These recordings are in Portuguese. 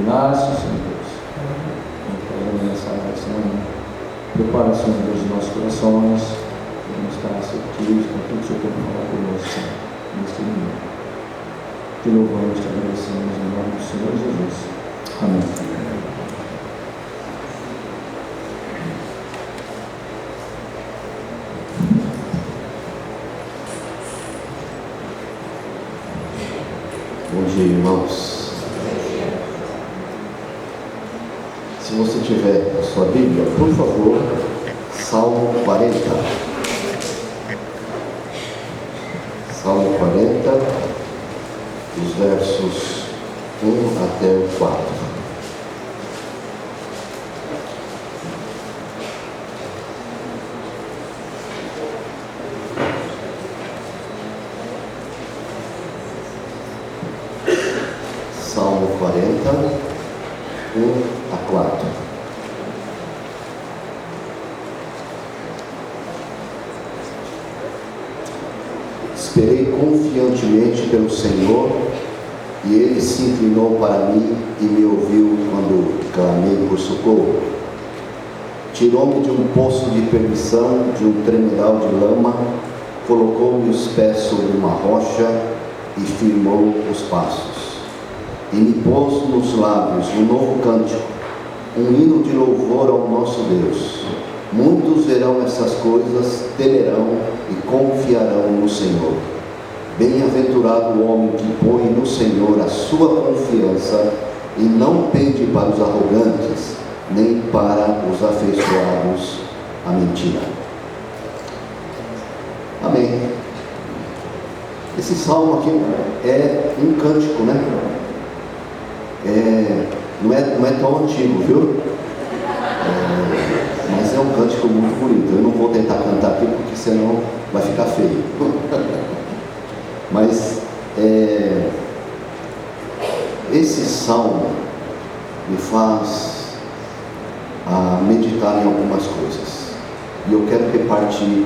Inácio, Senhor Deus. Vamos fazer nessa oração. Prepara, Senhor Deus, os nossos corações. Vamos estar receptivos com tudo que o Senhor tem para falar conosco, Senhor, neste momento. Te louvamos, te agradecemos em nome do Senhor Jesus. Amém. Bom dia, irmãos. Se você tiver a sua Bíblia, por favor, Salmo 40. Salmo 40, os versos 1 até o 4. Salmo 40, 1 a 4. Esperei confiantemente pelo Senhor, e Ele se inclinou para mim e me ouviu quando clamei por socorro. Tirou-me de um poço de perdição, de um tremedal de lama, colocou-me os pés sobre uma rocha e firmou os passos. E me pôs nos lábios um novo cântico, um hino de louvor ao nosso Deus. Muitos verão essas coisas, temerão e confiarão no Senhor. Bem-aventurado o homem que põe no Senhor a sua confiança e não pende para os arrogantes, nem para os afeiçoados à mentira. Amém. Esse salmo aqui é um cântico, né? Não é tão antigo, viu? Mas é um cântico muito bonito. Eu não vou tentar cantar aqui porque senão vai ficar feio. Mas esse salmo me faz meditar em algumas coisas. E eu quero repartir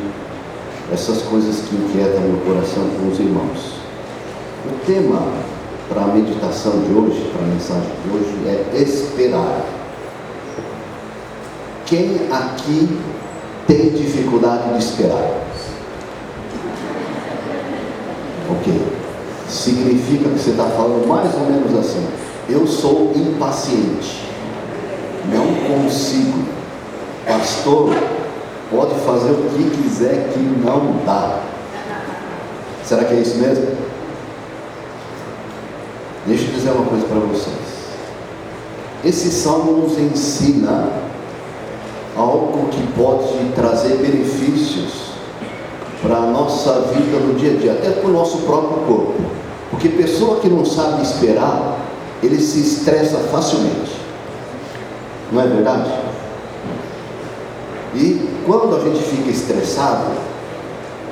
essas coisas que inquietam meu coração com os irmãos. O tema para a meditação de hoje, para a mensagem de hoje, é esperar. Quem aqui tem dificuldade de esperar? Ok. Significa que você está falando mais ou menos assim: eu sou impaciente, não consigo. Pastor, pode fazer o que quiser que não dá. Será que é isso mesmo? Deixa eu dizer uma coisa para vocês. Esse salmo nos ensina algo que pode trazer benefícios para a nossa vida no dia a dia, até para o nosso próprio corpo. Porque pessoa que não sabe esperar, ele se estressa facilmente. Não é verdade? E quando a gente fica estressado,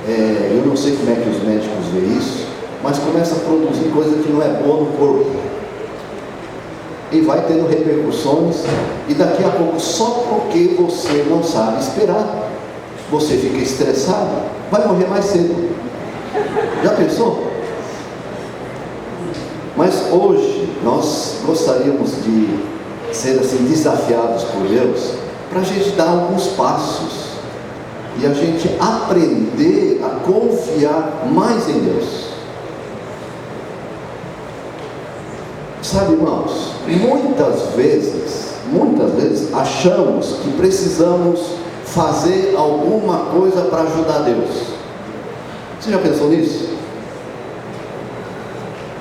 eu não sei como é que os médicos veem isso, mas começa a produzir coisa que não é boa no corpo. E vai tendo repercussões, e daqui a pouco, só porque você não sabe esperar, você fica estressado, vai morrer mais cedo. Já pensou? Mas hoje, nós gostaríamos de ser assim, desafiados por Deus, para a gente dar alguns passos, e a gente aprender a confiar mais em Deus. Sabe, irmãos, muitas vezes achamos que precisamos fazer alguma coisa para ajudar Deus. Você já pensou nisso?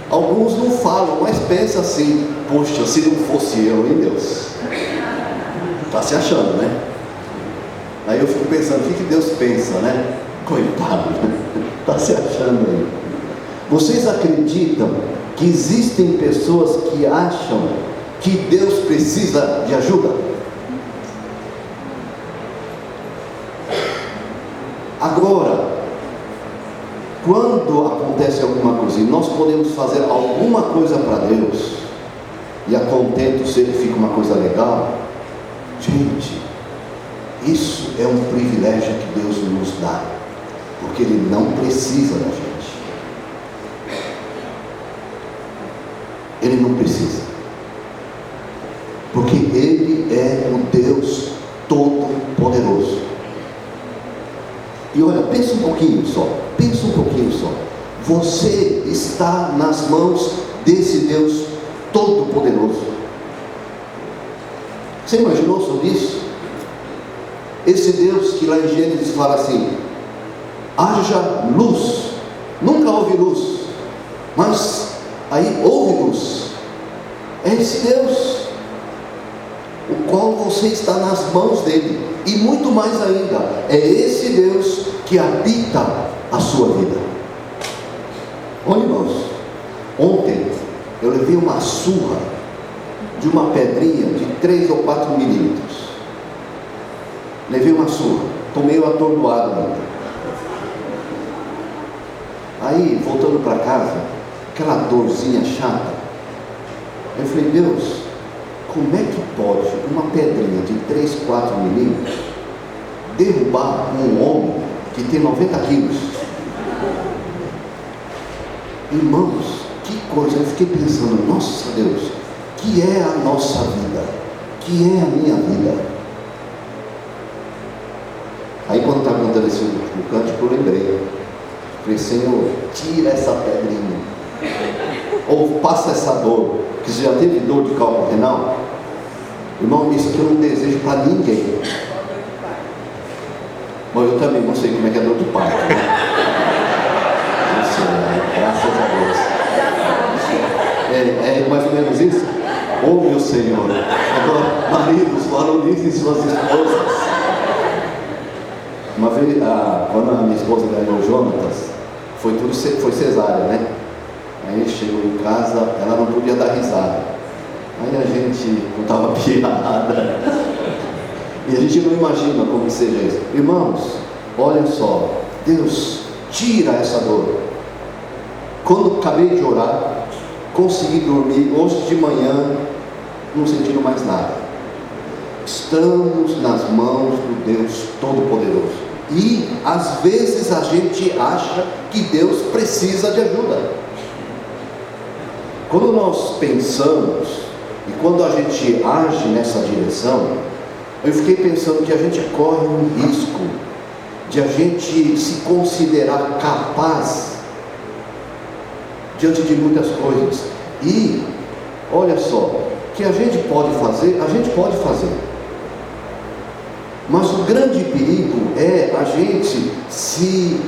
Alguns não falam, mas pensa assim: poxa, se não fosse eu, hein, Deus? Está se achando, né? Aí eu fico pensando, o que Deus pensa, né? Coitado, está se achando aí. Vocês acreditam que existem pessoas que acham que Deus precisa de ajuda? Agora, quando acontece alguma coisa e nós podemos fazer alguma coisa para Deus, e a contento se ele fica uma coisa legal, gente, isso é um privilégio que Deus nos dá, porque Ele não precisa da gente. Ele não precisa. Ele é o Deus Todo-Poderoso. E olha, pensa um pouquinho só. Você está nas mãos desse Deus Todo-Poderoso. Você imaginou sobre isso? Esse Deus que lá em Gênesis fala assim: haja luz. Nunca houve luz, mas aí houve luz. É esse Deus, o qual você está nas mãos dele. E muito mais ainda, é esse Deus que habita a sua vida. Olha, irmãos, ontem eu levei uma surra de uma pedrinha de 3 ou 4 milímetros. Levei uma surra, estou meio atordoado ainda. Aí, voltando para casa, aquela dorzinha chata, eu falei: Deus, como é que pode uma pedrinha de 3, 4 milímetros derrubar um homem que tem 90 quilos? Irmãos, que coisa! Eu fiquei pensando: nossa Deus, que é a nossa vida? Que é a minha vida? Aí quando estava contando esse último cântico, eu lembrei. Falei: Senhor, tira essa pedrinha, ou passa essa dor. Que você já teve dor de cálculo renal? Irmão, isso que eu não desejo para ninguém. Mas eu também não sei como é que é dor de parto, né? Não sei, graças a Deus. É mais ou menos isso? Oh, meu Senhor. Agora, maridos, valorizem suas esposas. Uma vez, quando a minha esposa ganhou o Jonatas, foi cesárea, né? Aí chegou em casa, ela não podia dar risada. Aí a gente contava piada. E a gente não imagina como que seja isso. Irmãos, olha só, Deus tira essa dor. Quando acabei de orar, consegui dormir. Hoje de manhã, não sentindo mais nada. Estamos nas mãos do Deus Todo-Poderoso. E às vezes a gente acha que Deus precisa de ajuda. Quando nós pensamos e quando a gente age nessa direção, eu fiquei pensando que a gente corre um risco de a gente se considerar capaz diante de muitas coisas. E olha só, que a gente pode fazer, mas o grande perigo é a gente se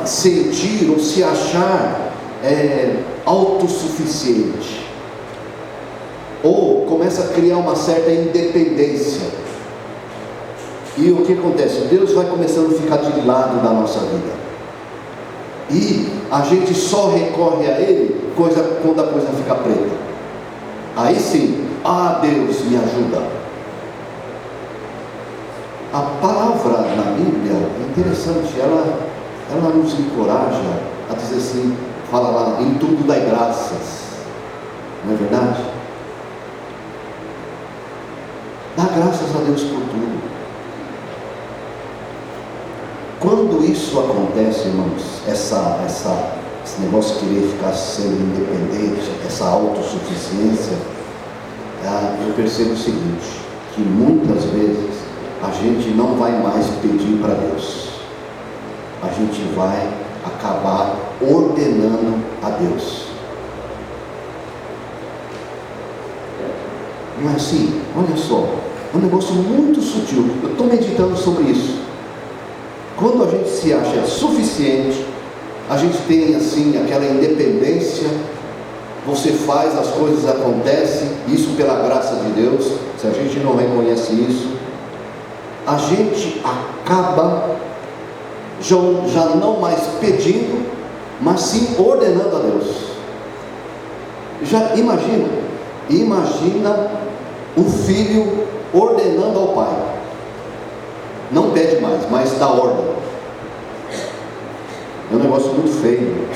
sentir ou se achar autossuficiente, ou começa a criar uma certa independência. E o que acontece? Deus vai começando a ficar de lado da nossa vida, e a gente só recorre a Ele quando a coisa fica preta. Aí sim, Deus me ajuda. A palavra na Bíblia é interessante, ela nos encoraja a dizer assim, fala lá: em tudo dai graças. Não é verdade? Dá graças a Deus por tudo. Quando isso acontece, irmãos, esse negócio de querer ficar sendo independente, essa autossuficiência, eu percebo o seguinte, que muitas vezes a gente não vai mais pedir para Deus, a gente vai acabar ordenando a Deus. Não é assim? Olha só, é um negócio muito sutil. Eu estou meditando sobre isso. Quando a gente se acha suficiente, a gente tem assim aquela independência, você faz, as coisas acontecem, isso pela graça de Deus. Se a gente não reconhece isso, a gente acaba já não mais pedindo, mas sim ordenando a Deus. Já imagina o filho ordenando ao pai. Não pede mais, mas dá ordem. É um negócio muito feio,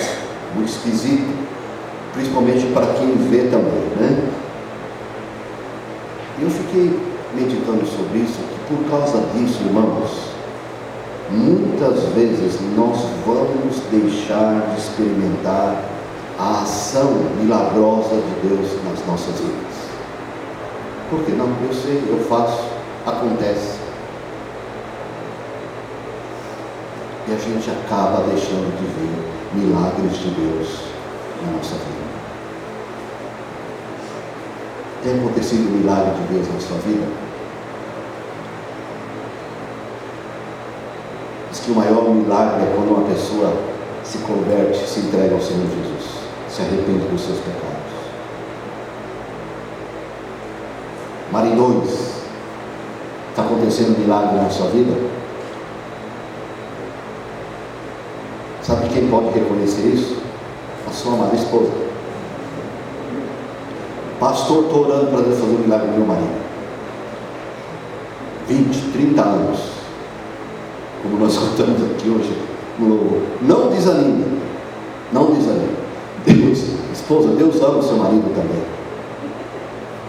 muito esquisito, principalmente para quem vê também, né? E eu fiquei meditando sobre isso, que por causa disso, irmãos, muitas vezes nós vamos deixar de experimentar a ação milagrosa de Deus nas nossas vidas. Por que não? Eu sei, eu faço, acontece. E a gente acaba deixando de ver milagres de Deus na nossa vida. Tem acontecido um milagre de Deus na sua vida? Diz que o maior milagre é quando uma pessoa se converte, se entrega ao Senhor Jesus, se arrepende dos seus pecados. Maridões, está acontecendo um milagre na sua vida? Sabe quem pode reconhecer isso? A sua amada esposa. Pastor, estou orando para Deus fazer um milagre no meu marido. 20, 30 anos. Como nós contamos aqui hoje no louvor. Não desanime. Não desanime. Deus, esposa, Deus ama o seu marido também.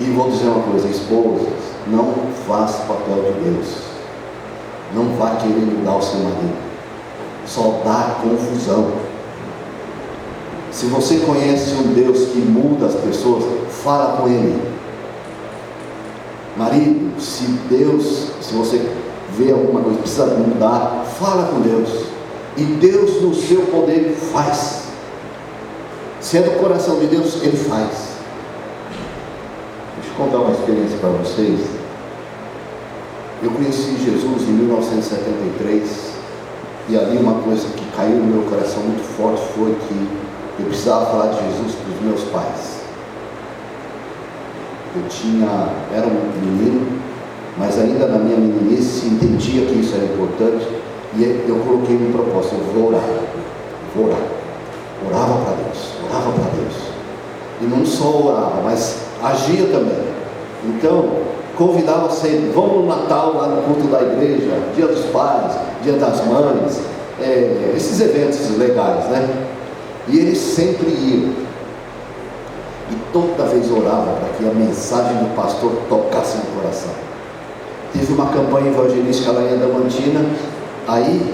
E vou dizer uma coisa, esposas, não faça papel de Deus. Não vá querer mudar o seu marido. Só dá confusão. Se você conhece um Deus que muda as pessoas, fala com Ele. Marido, se você vê alguma coisa que precisa mudar, fala com Deus. E Deus, no seu poder, faz. Se é do coração de Deus, Ele faz. Deixa eu contar uma experiência para vocês. Eu conheci Jesus em 1973. E ali uma coisa que caiu no meu coração muito forte foi que eu precisava falar de Jesus para os meus pais. Era um menino, mas ainda na minha meninice entendia que isso era importante. E eu coloquei um propósito, eu vou orar. Orava para Deus. E não só orava, mas agia também. Então, convidava sempre, vamos no Natal lá no culto da igreja, Dia dos Pais, Dia das Mães, esses eventos legais, né? E ele sempre ia. E toda vez orava para que a mensagem do pastor tocasse no coração. Teve uma campanha evangelística lá em Adamantina. Aí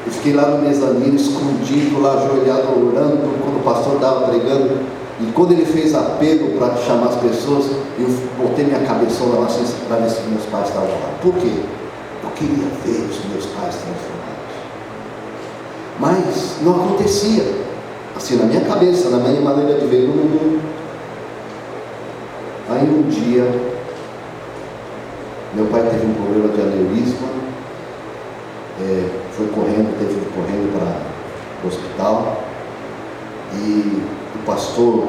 eu fiquei lá no mezanino, escondido, lá ajoelhado, orando, quando o pastor estava pregando. E quando ele fez apelo para chamar as pessoas, eu botei minha cabeçona lá assim, para ver se meus pais estavam lá. Por quê? Eu queria ver os meus pais transformados. Mas não acontecia. Assim, na minha cabeça, na minha maneira de ver, não. Aí um dia, meu pai teve um problema de aneurisma, teve que ir correndo para o hospital, e o pastor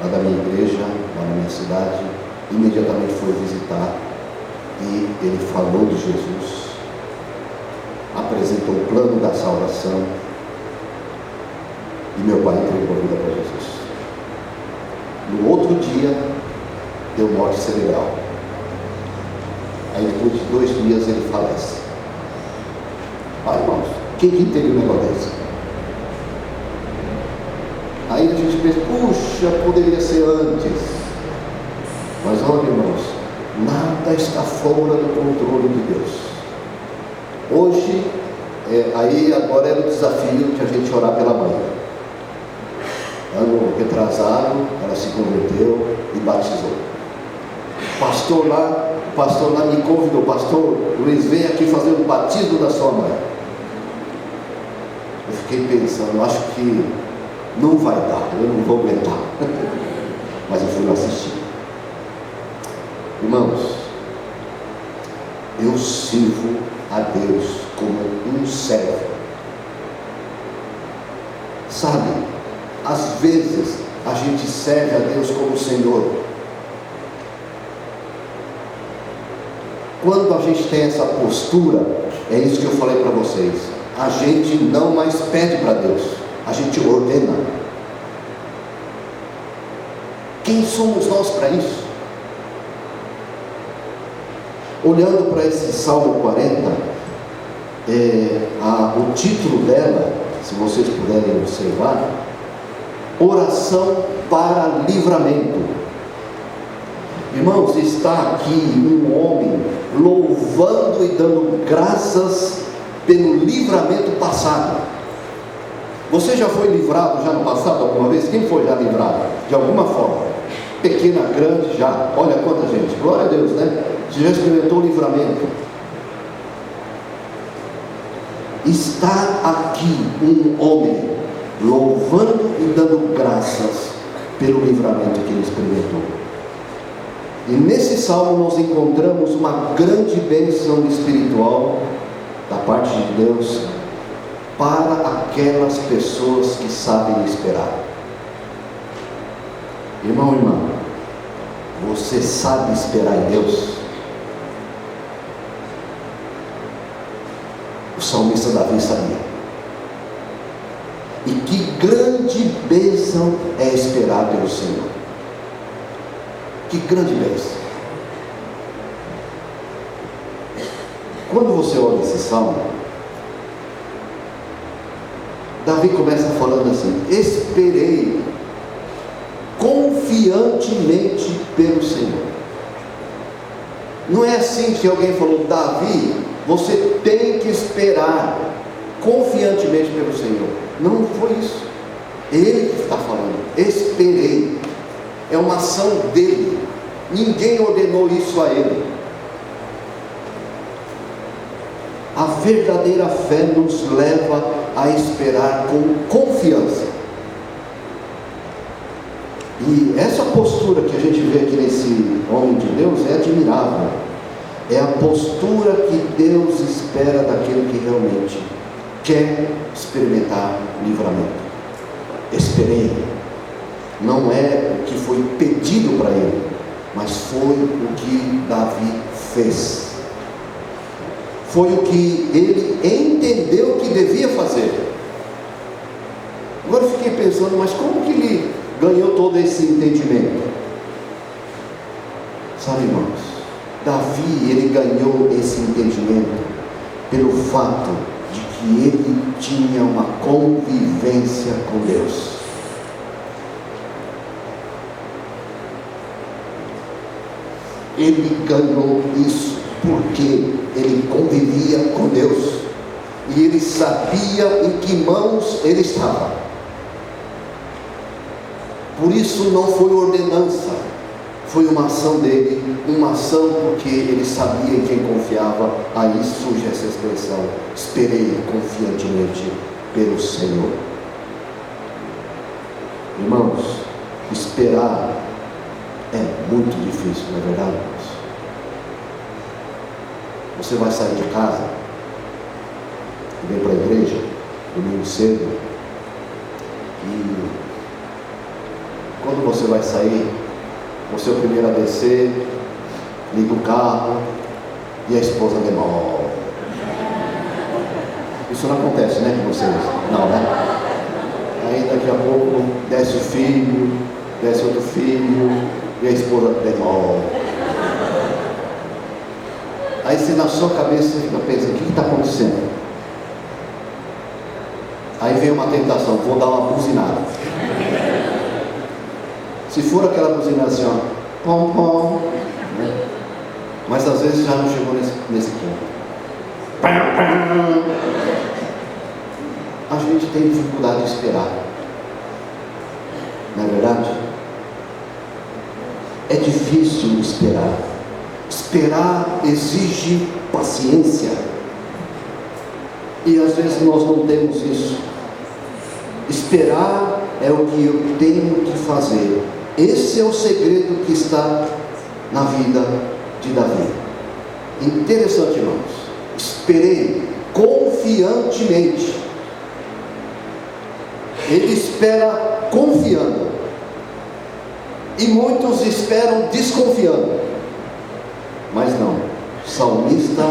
lá da minha igreja, lá na minha cidade, imediatamente foi visitar, e ele falou de Jesus, apresentou o plano da salvação, e meu pai entregou a vida para Jesus. No outro dia, deu morte cerebral. Aí depois de 2 dias ele falece. Ai, irmãos, quem que entende um negócio desse? Aí a gente pensa, puxa, poderia ser antes. Mas olha, irmãos, nada está fora do controle de Deus. Hoje, agora era o desafio de a gente orar pela mãe. Ano retrasado, ela se converteu e batizou. O pastor lá me convidou, pastor Luiz, vem aqui fazer o batismo da sua mãe. Eu fiquei pensando, acho que não vai dar, eu não vou aguentar. Mas eu fui lá assistir. Irmãos, eu sirvo a Deus como um servo. Sabe, às vezes a gente serve a Deus como Senhor. Quando a gente tem essa postura, é isso que eu falei para vocês, a gente não mais pede para Deus, a gente ordena. Quem somos nós para isso? Olhando para esse Salmo 40, o título dela, se vocês puderem observar, oração para livramento. Irmãos, está aqui um homem louvando e dando graças pelo livramento passado. Você já foi livrado já no passado alguma vez? Quem foi já livrado? De alguma forma? pequena, grande, já, olha quanta gente, glória a Deus, né? Você já experimentou o livramento? Está aqui um homem louvando e dando graças pelo livramento que ele experimentou. E nesse salmo nós encontramos uma grande bênção espiritual da parte de Deus para aquelas pessoas que sabem esperar. Irmão, irmã, você sabe esperar em Deus? O salmista Davi sabia. E que grande bênção é esperar pelo Senhor. Que grande bênção. Quando você olha esse salmo, Davi começa falando assim: esperei confiantemente pelo Senhor. Não é assim que alguém falou: Davi, você tem que esperar confiantemente pelo Senhor. Não foi isso. Ele que está falando. Esperei. É uma ação dele. Ninguém ordenou isso a ele. A verdadeira fé nos leva a esperar com confiança. E essa postura que a gente vê aqui nesse homem de Deus é admirável. É a postura que Deus espera daquele que realmente quer experimentar o livramento. Esperei. Não é o que foi pedido para ele, mas foi o que Davi fez. Foi o que ele entendeu que devia fazer. Agora eu fiquei pensando, mas como que ele ganhou todo esse entendimento? Sabe, irmãos, Davi, ele ganhou esse entendimento pelo fato de que ele tinha uma convivência com Deus. Ele ganhou isso porque ele convivia com Deus e ele sabia em que mãos ele estava. Por isso não foi ordenança, foi uma ação dele, uma ação porque ele sabia em quem confiava. Aí surge essa expressão: esperei confiantemente pelo Senhor. Irmãos, esperar é muito difícil, não é verdade, irmãos? Você vai sair de casa e vem para a igreja domingo cedo, e quando você vai sair, você é o primeiro a descer, liga o carro e a esposa demora. Isso não acontece, né, com vocês? Não, né? Aí daqui a pouco desce o filho, desce outro filho e a esposa demora. Aí se na sua cabeça você fica pensando: o que está acontecendo? Aí vem uma tentação: vou dar uma buzinada. Se for aquela buzina assim, ó, pom pom, né? Mas às vezes já não chegou nesse ponto. A gente tem dificuldade de esperar, não é verdade? É difícil esperar. Esperar exige paciência, e às vezes nós não temos isso. Esperar é o que eu tenho que fazer. Esse é o segredo que está na vida de Davi. Interessante, irmãos. Esperei confiantemente. Ele espera confiando, e muitos esperam desconfiando. Mas não, o salmista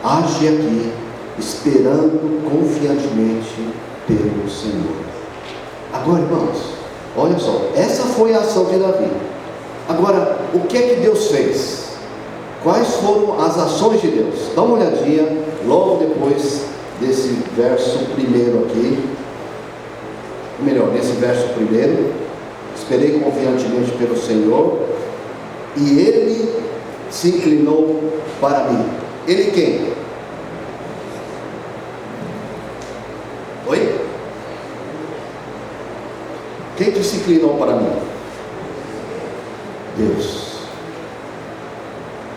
age aqui esperando confiantemente pelo Senhor. Agora, irmãos, olha só, essa foi a ação de Davi. Agora, o que é que Deus fez? Quais foram as ações de Deus? Dá uma olhadinha logo depois desse verso primeiro aqui. Melhor, nesse verso primeiro: esperei confiantemente pelo Senhor, e Ele se inclinou para mim. Ele quem? Oi? Quem que se inclinou para mim? Deus,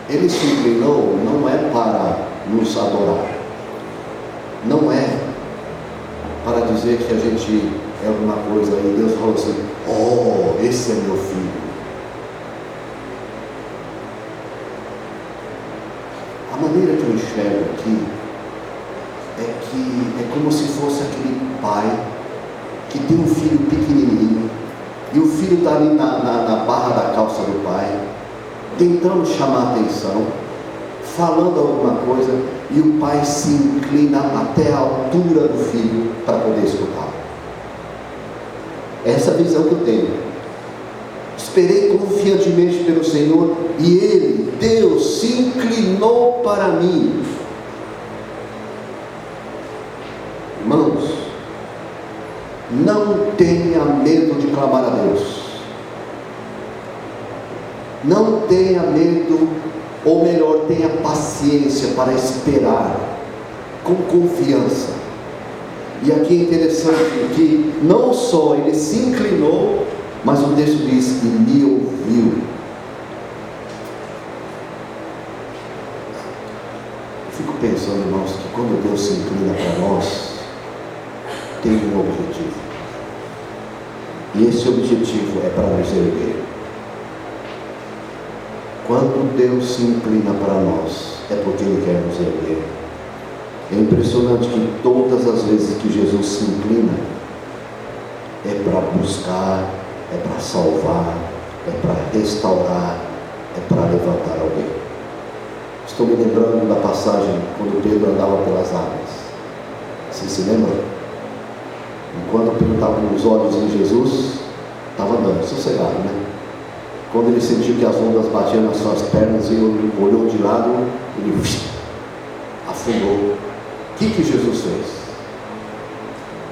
Ele se inclinou não é para nos adorar, não é para dizer que a gente é alguma coisa, e Deus falou assim: oh, esse é meu filho. A maneira que eu enxergo aqui é como se fosse aquele pai que tem um filho pequenininho, e o filho está ali na barra da calça do pai, tentando chamar a atenção, falando alguma coisa, e o pai se inclina até a altura do filho para poder escutá-lo. Essa é a visão que eu tenho. Esperei confiantemente pelo Senhor, e Ele, Deus, se inclinou para mim. Irmãos, não tenha medo de clamar a Deus. Não tenha medo, ou melhor, tenha paciência para esperar com confiança. E aqui é interessante que não só Ele se inclinou, mas o texto diz: e me ouviu. Eu fico pensando, irmãos, que quando Deus se inclina para nós, tem um objetivo, e esse objetivo é para nos erguer. Quando Deus se inclina para nós, é porque Ele quer nos erguer. É impressionante que todas as vezes que Jesus se inclina, é para buscar, é para salvar, é para restaurar, é para levantar alguém. Estou me lembrando da passagem quando Pedro andava pelas águas. Vocês se lembram? Enquanto Pedro estava com os olhos em Jesus, estava andando, sossegado, né? Quando ele sentiu que as ondas batiam nas suas pernas e ele olhou de lado, ele afundou. O que Jesus fez?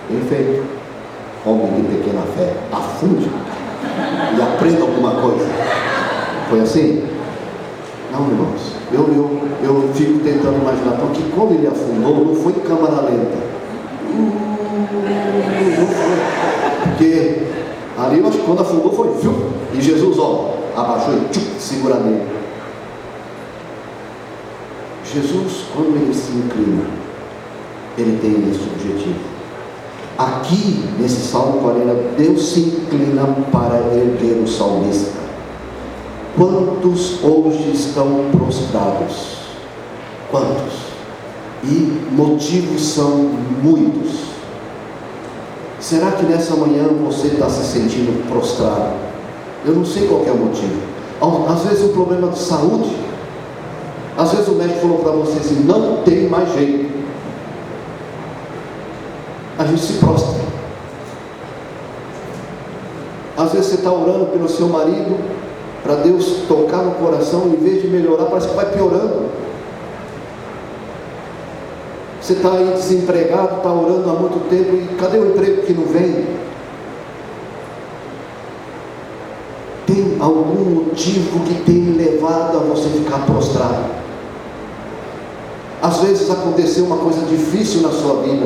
Perfeito. Homem de pequena fé, afunde e aprenda alguma coisa. Foi assim? Não, irmãos. Eu fico tentando imaginar, porque quando ele afundou, não foi em câmara lenta. Não foi. Porque ali eu acho que quando afundou foi, e Jesus, abaixou e segura nele. Jesus, quando Ele se inclina, Ele tem esse objetivo. Aqui, nesse Salmo 40, Deus se inclina para erguer o salmista. Quantos hoje estão prostrados? Quantos? E motivos são muitos. Será que nessa manhã você está se sentindo prostrado? Eu não sei qual é o motivo. Às vezes o problema de saúde. Às vezes o médico falou para você assim: não tem mais jeito. A gente se prostra. Às vezes você está orando pelo seu marido, para Deus tocar no coração, em vez de melhorar, parece que vai piorando. Você está aí desempregado, está orando há muito tempo, e cadê o emprego que não vem? Tem algum motivo que tem levado a você ficar prostrado? Às vezes aconteceu uma coisa difícil na sua vida.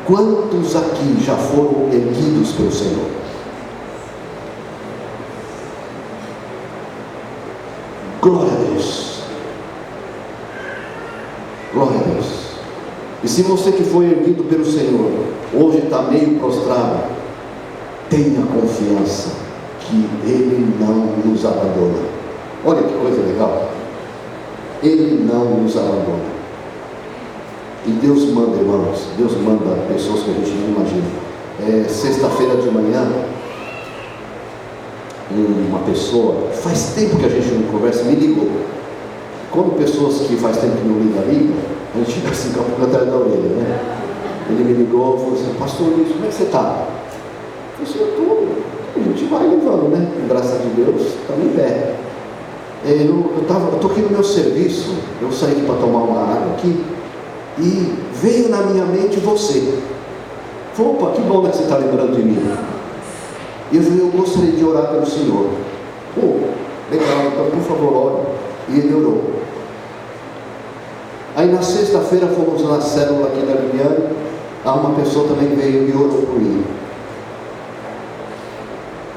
Quantos aqui já foram erguidos pelo Senhor? Glória a Deus. Glória a Deus. E se você que foi erguido pelo Senhor, hoje está meio prostrado, tenha confiança que Ele não nos abandona. Olha que coisa legal. Ele não nos abandona. E Deus manda, irmãos, Deus manda pessoas que a gente não imagina. Sexta-feira de manhã, uma pessoa, faz tempo que a gente não conversa, me ligou. Quando pessoas que faz tempo que não ligam, a gente fica assim com a boca atrás da orelha, né? Ele me ligou e falou assim: pastor Luiz, como é que você está? Eu falei assim: a gente vai levando, né? Graças a Deus, estamos em pé. Eu estou aqui no meu serviço, eu saí para tomar uma água aqui, e veio na minha mente você. Falei: opa, que bom, né, que você está lembrando de mim. E eu falei: eu gostaria de orar pelo Senhor. Legal, então por favor, ore. E ele orou. Aí na sexta-feira fomos na célula aqui da Liliane. Uma pessoa também veio e orou por mim.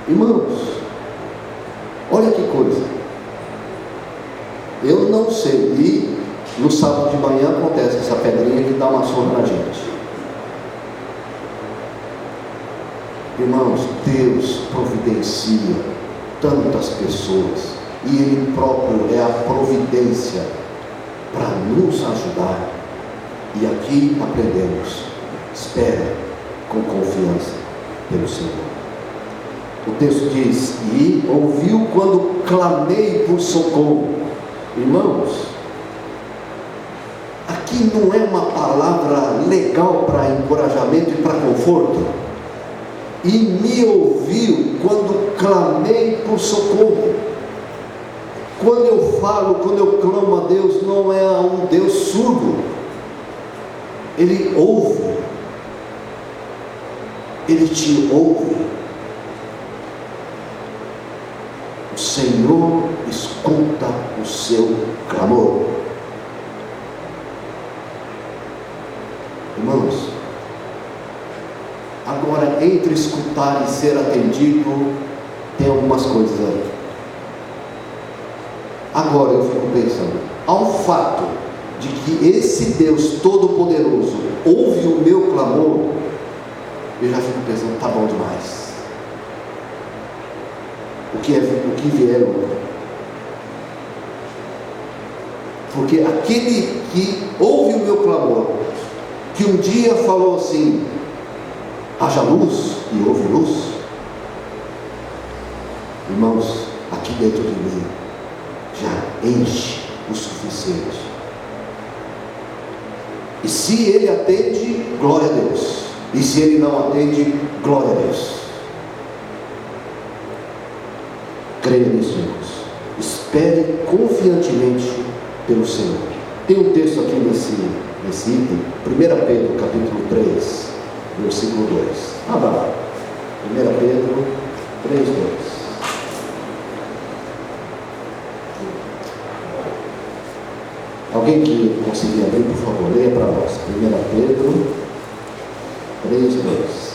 Irmãos, olha que coisa. Eu não sei, e no sábado de manhã acontece essa pedrinha que dá uma surra na gente. Irmãos, Deus providencia tantas pessoas, e Ele próprio é a providência para nos ajudar. E aqui aprendemos: espera com confiança pelo Senhor. O texto diz: e ouviu quando clamei por socorro. Irmãos, aqui não é uma palavra legal para encorajamento e para conforto. E me ouviu quando clamei por socorro. Quando eu falo, quando eu clamo a Deus, não é a um Deus surdo. Ele ouve. Ele te ouve. O Senhor escuta o seu clamor. Irmãos, agora, entre escutar e ser atendido, tem algumas coisas aí. Agora eu fico pensando, ao fato de que esse Deus Todo-Poderoso ouve o meu clamor, eu já fico pensando, tá bom demais. O que vier, porque aquele que ouve o meu clamor, que um dia falou assim: haja luz, e houve luz. Irmãos, aqui dentro de mim já enche o suficiente. E se Ele atende, glória a Deus. E se Ele não atende, glória a Deus. Creia nisso, irmãos. Espere confiantemente pelo Senhor. Tem um texto aqui nesse item, 1 Pedro capítulo 3, versículo 2. Abra lá. 1 Pedro 3, 2. Alguém que conseguir abrir, por favor, leia para nós. 1 Pedro 3, 2.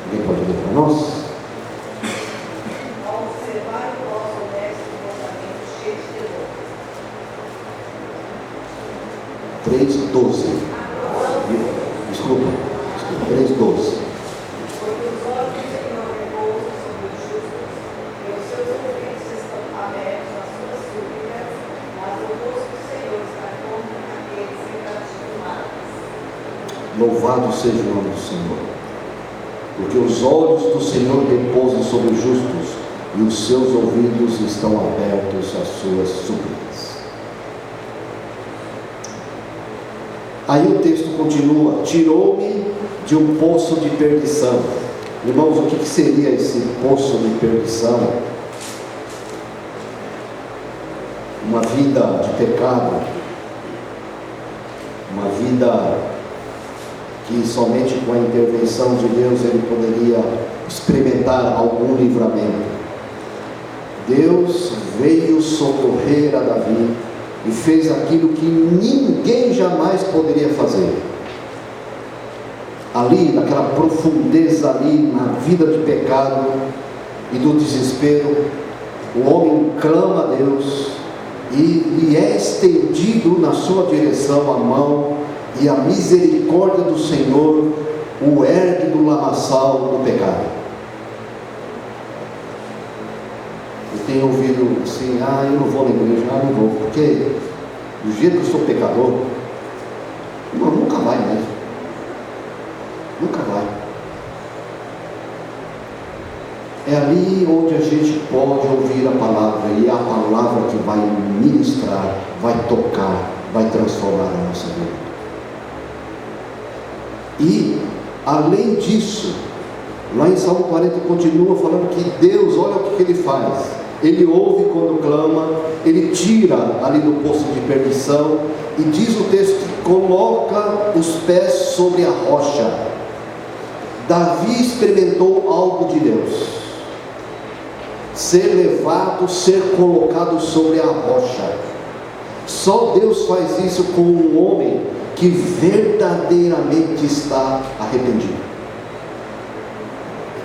Alguém pode ler para nós? Ao observar o nosso honesto comportamento cheio de temor. 3:12. Desculpa. 3:12. Porque os olhos do Senhor repousam sobre os justos, e os seus ouvidos estão abertos às suas súplicas, mas o rosto do Senhor está contra aqueles que praticam males. Louvado seja o nome do Senhor. Porque os olhos do Senhor repousam sobre os justos, e os seus ouvidos estão abertos às suas súplicas. Aí o texto continua: tirou-me de um poço de perdição. Irmãos, o que seria esse poço de perdição? Uma vida de pecado, uma vida que somente com a intervenção de Deus ele poderia experimentar algum livramento. Deus veio socorrer a Davi e fez aquilo que ninguém jamais poderia fazer. Ali, naquela profundeza ali, na vida de pecado e do desespero, o homem clama a Deus e lhe é estendido na sua direção a mão, e a misericórdia do Senhor o ergue do lamaçal do pecado. Eu tenho ouvido assim: eu não vou na igreja, não vou, porque do jeito que eu sou pecador, irmão, nunca vai mesmo. Nunca vai. É ali onde a gente pode ouvir a palavra, e é a palavra que vai ministrar, vai tocar, vai transformar a nossa vida. E, além disso, lá em Salmo 40 continua falando que Deus, olha o que Ele faz. Ele ouve quando clama, Ele tira ali do poço de perdição, e diz o texto que coloca os pés sobre a rocha. Davi experimentou algo de Deus. ser levado, ser colocado sobre a rocha. Só Deus faz isso com um homem que verdadeiramente está arrependido.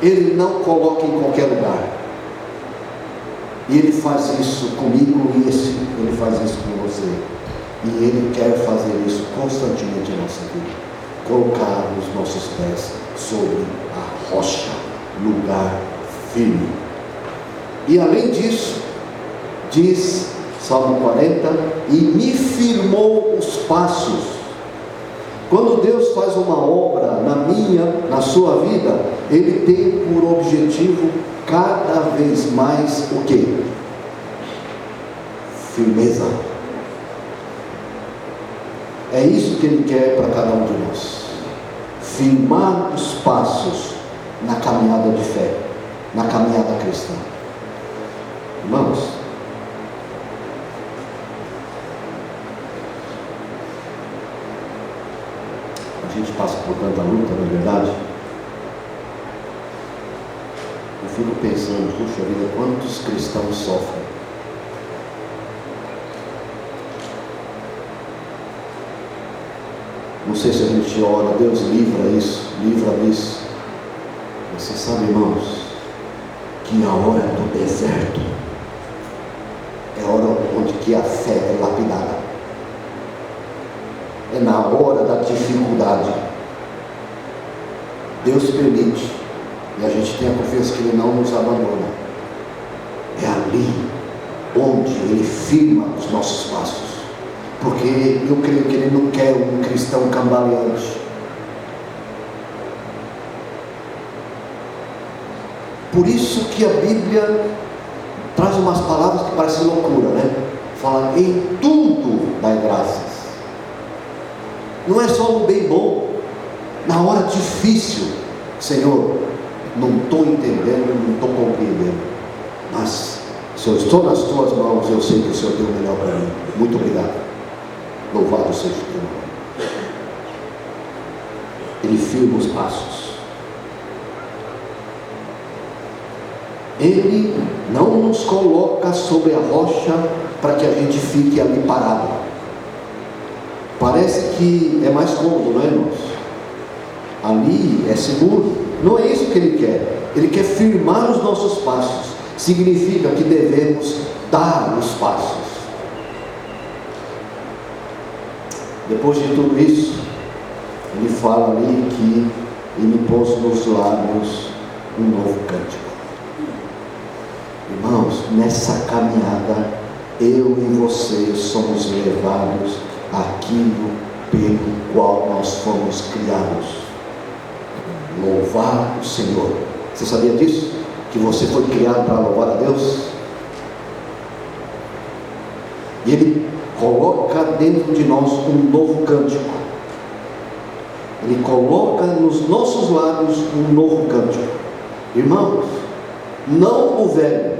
Ele não coloca em qualquer lugar. E Ele faz isso comigo e Ele faz isso com você. E Ele quer fazer isso constantemente em nossa vida. Colocar os nossos pés sobre a rocha, lugar firme. E além disso, diz Salmo 40, e me firmou os passos. Quando Deus faz uma obra na sua vida, Ele tem por objetivo cada vez mais o quê? Firmeza. É isso que Ele quer para cada um de nós. Firmar os passos na caminhada de fé, na caminhada cristã. Irmãos, a gente passa por tanta luta, na verdade. Eu fico pensando, puxa vida, quantos cristãos sofrem. Não sei se a gente ora, Deus livra isso, livra isso. Você sabe, irmãos, que a hora do deserto é a hora onde que a fé é lapidada. É na hora da dificuldade. Deus permite, e a gente tem a confiança que Ele não nos abandona. É ali onde Ele firma os nossos passos. Porque eu creio que Ele não quer um cristão cambaleante. Por isso que a Bíblia traz umas palavras que parecem loucura, né? Fala, em tudo dai graças. Não é só no bem bom, na hora difícil. Senhor, não estou entendendo, não estou compreendendo, mas se eu estou nas tuas mãos, eu sei que o Senhor tem o melhor para mim. Muito obrigado. Louvado seja o teu nome. Ele firma os passos. Ele não nos coloca sobre a rocha para que a gente fique ali parado. Parece que é mais cômodo, não é, irmãos? Ali é seguro. Não é isso que Ele quer. Ele quer firmar os nossos passos. Significa que devemos dar os passos. Depois de tudo isso, Ele fala ali que Ele pôs nos lábios um novo cântico. Irmãos, nessa caminhada, eu e você somos levados àquilo pelo qual nós fomos criados. Louvar o Senhor. Você sabia disso? Que você foi criado para louvar a Deus? E Ele coloca dentro de nós um novo cântico. Ele coloca nos nossos lábios um novo cântico. Irmãos, não o velho,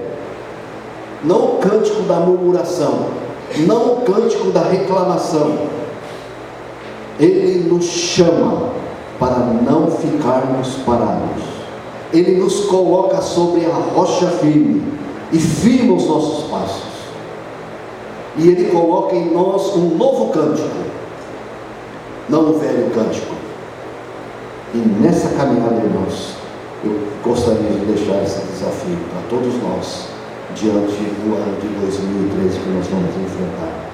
não o cântico da murmuração, não o cântico da reclamação. Ele nos chama para não ficarmos parados. Ele nos coloca sobre a rocha firme e firma os nossos passos. E Ele coloca em nós um novo cântico, não um velho cântico. E nessa caminhada, irmãos, eu gostaria de deixar esse desafio para todos nós, diante do ano de 2013 que nós vamos enfrentar.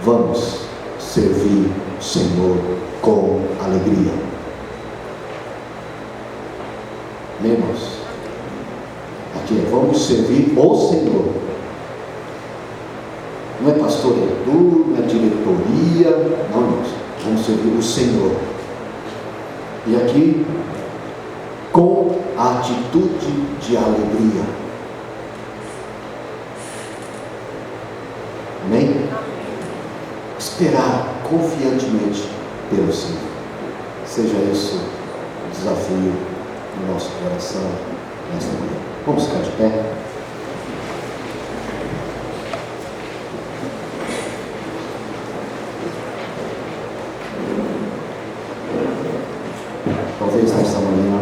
Vamos servir o Senhor com alegria. Amém, irmãos? Aqui é, vamos servir o Senhor. Não é pastor Edu, não é diretoria, não, irmãos. Vamos servir o Senhor. E aqui, com a atitude de alegria. Amém? Esperar confiantemente pelo Senhor. Seja isso o desafio do nosso coração nesta manhã. Vamos ficar de pé. Talvez nesta manhã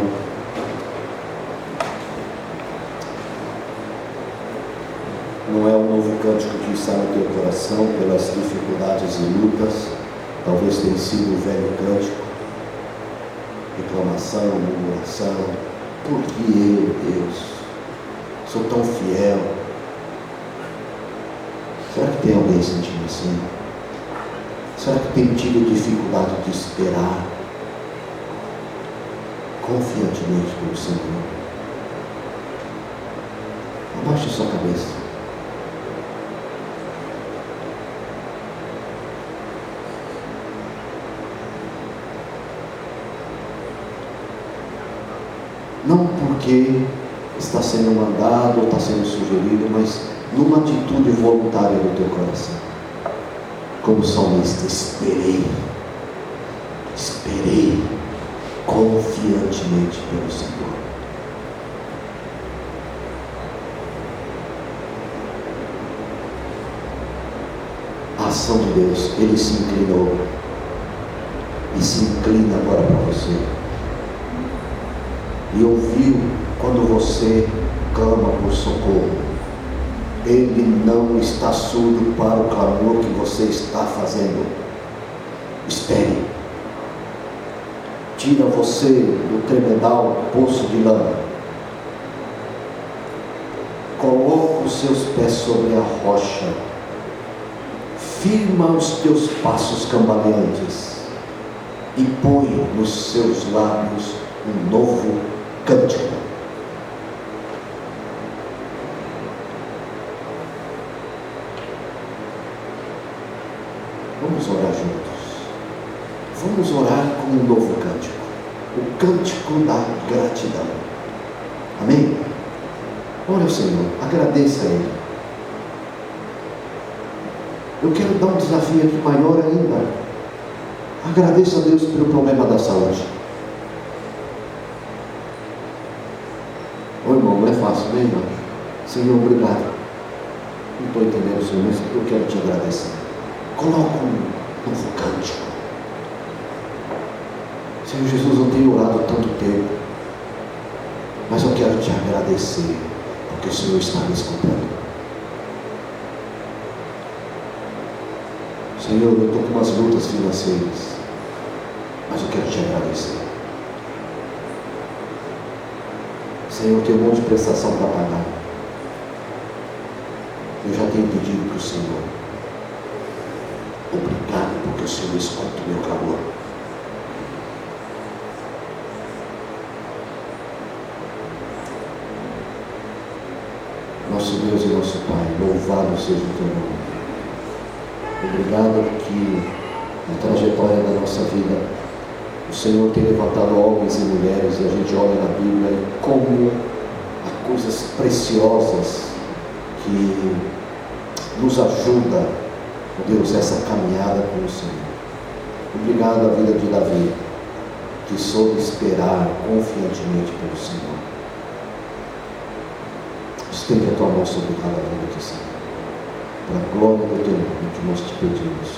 cântico que está no teu coração pelas dificuldades e lutas. Talvez tenha sido o velho cântico, reclamação, murmuração. Por que eu, Deus, sou tão fiel? Será que tem alguém sentindo assim? Será que tem tido dificuldade de esperar confiantemente pelo Senhor? Abaixe sua cabeça. Não porque está sendo mandado ou está sendo sugerido, mas numa atitude voluntária do teu coração. Como o salmista, esperei confiantemente pelo Senhor. A ação de Deus, Ele se inclinou e se inclina agora para você. E ouviu quando você clama por socorro. Ele não está surdo para o clamor que você está fazendo. Espere. Tira você do tremedal poço de lama. Coloca os seus pés sobre a rocha. Firma os teus passos cambaleantes. E põe nos seus lábios um novo cântico. Vamos orar juntos. Vamos orar com um novo cântico. O cântico da gratidão. Amém? Ore ao Senhor. Agradeça a Ele. Eu quero dar um desafio aqui maior ainda. Agradeça a Deus pelo problema da saúde. Ô irmão, não é fácil, né, irmão? Senhor, obrigado. Não estou entendendo, Senhor, mas eu quero te agradecer. Coloca um novo cântico. Senhor Jesus, eu tenho orado tanto tempo, mas eu quero te agradecer, porque o Senhor está me escutando. Senhor, eu estou com umas lutas financeiras, mas eu quero te agradecer. Senhor, eu tenho um monte de prestação para pagar. Eu já tenho pedido para o Senhor. Obrigado, porque o Senhor escuta o meu clamor. Nosso Deus e nosso Pai, louvado seja o teu nome. Obrigado que na trajetória da nossa vida o Senhor tem levantado homens e mulheres, e a gente olha na Bíblia e como há coisas preciosas que nos ajudam, Deus, essa caminhada com o Senhor. Obrigado à vida de Davi, que soube esperar confiantemente pelo Senhor. Estende a tua mão sobre cada vida aqui, Senhor. Para a glória do teu nome que nós te pedimos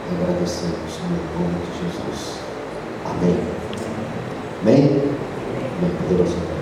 e agradecemos no nome de Jesus. Amém. Amém? Amém. Poderoso.